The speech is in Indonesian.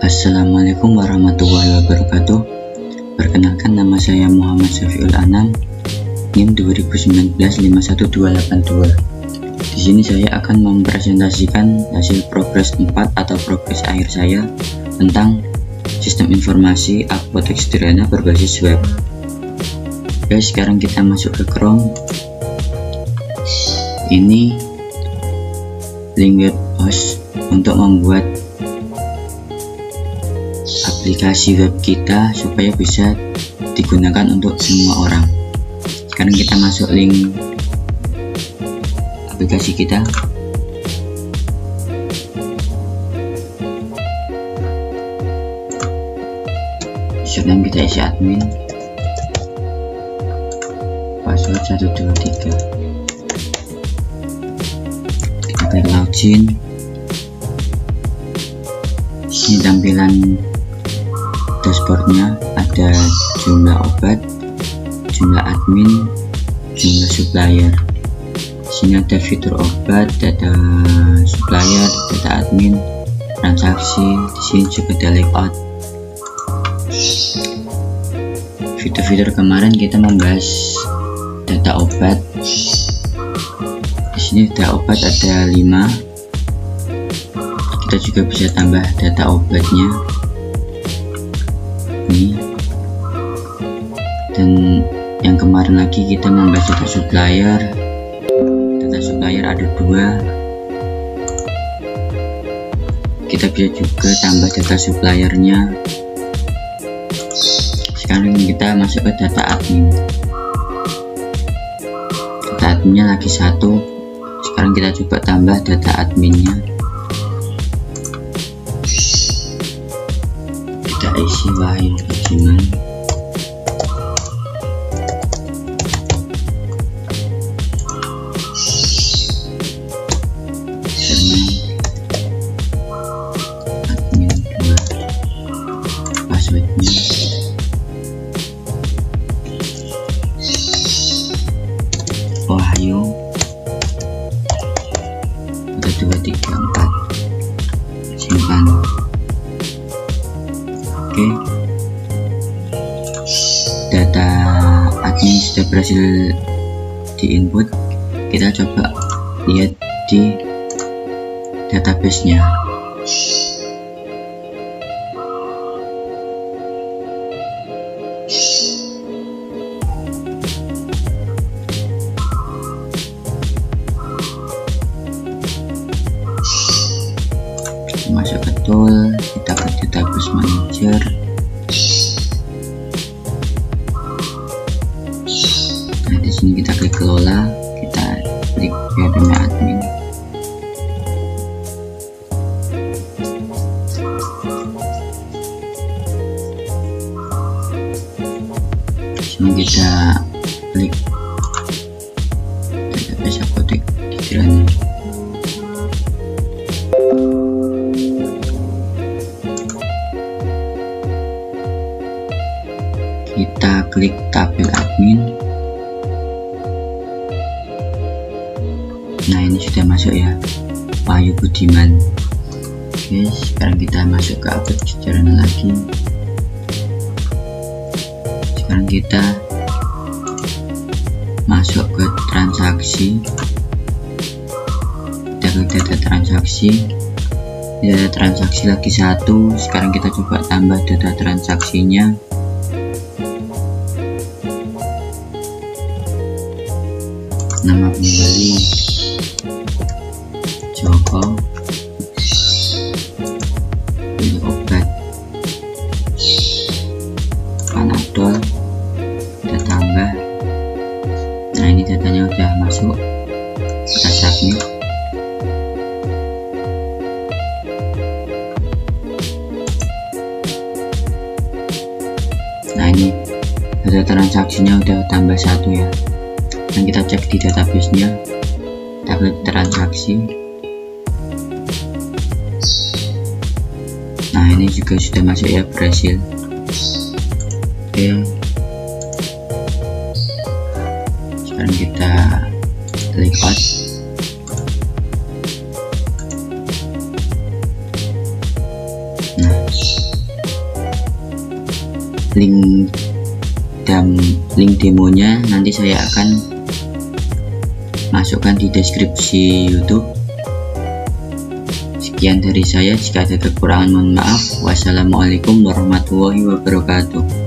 Assalamualaikum warahmatullahi wabarakatuh. Perkenalkan, nama saya Muhammad Syafiul Anam, NIM 2019-51282. Di sini saya akan mempresentasikan hasil progres 4 atau progres akhir saya tentang sistem informasi apotek sederhana berbasis web. Oke, sekarang kita masuk ke Chrome. Ini link web host untuk membuat aplikasi web kita supaya bisa digunakan untuk semua orang. Sekarang kita masuk link aplikasi kita. Username kita isi admin, password 123. Kita klik login. Ini tampilan dashboardnya, ada jumlah obat, jumlah admin, jumlah supplier. Di sini ada fitur obat, data supplier, data admin, transaksi. Di sini juga ada layout. Fitur-fitur kemarin kita membahas data obat. Di sini data obat ada 5. Kita juga bisa tambah data obatnya. Dan yang kemarin lagi kita membahas data supplier ada 2. Kita bisa juga tambah data suppliernya. Sekarang kita masuk ke data admin. Data adminnya lagi 1. Sekarang kita coba tambah data adminnya. Kita isi Wahyu Budiman. Admin 2. Passwordnya Wahyu 1 2 3 4. Simpan. Oke, data admin sudah berhasil diinput. Kita coba lihat di database-nya. Masuk ke tool, kita ke database manager. Nah, di sini kita klik kelola, kita klik PHP admin. Di sini kita klik database apotek sederhana. Kita klik tabel admin. Nah, ini sudah masuk ya, Wahyu Budiman. Oke, sekarang kita masuk ke apotek sederhana lagi. Sekarang kita masuk ke transaksi. Kita klik data transaksi. Data transaksi lagi 1. Sekarang kita coba tambah data transaksinya. Nama pembeli Joko, beli obat Panadol, kita tambah. Nah, ini datanya udah masuk, kita submit. Nah, ini data transaksinya udah tambah 1 ya. Dan kita cek di database-nya, tabel transaksi. Nah, ini juga sudah masuk ya, berhasil. Oke, sekarang kita layout. Nah, link demonya nanti saya akan masukkan di deskripsi YouTube. Sekian dari saya, jika ada kekurangan mohon maaf. Wassalamualaikum warahmatullahi wabarakatuh.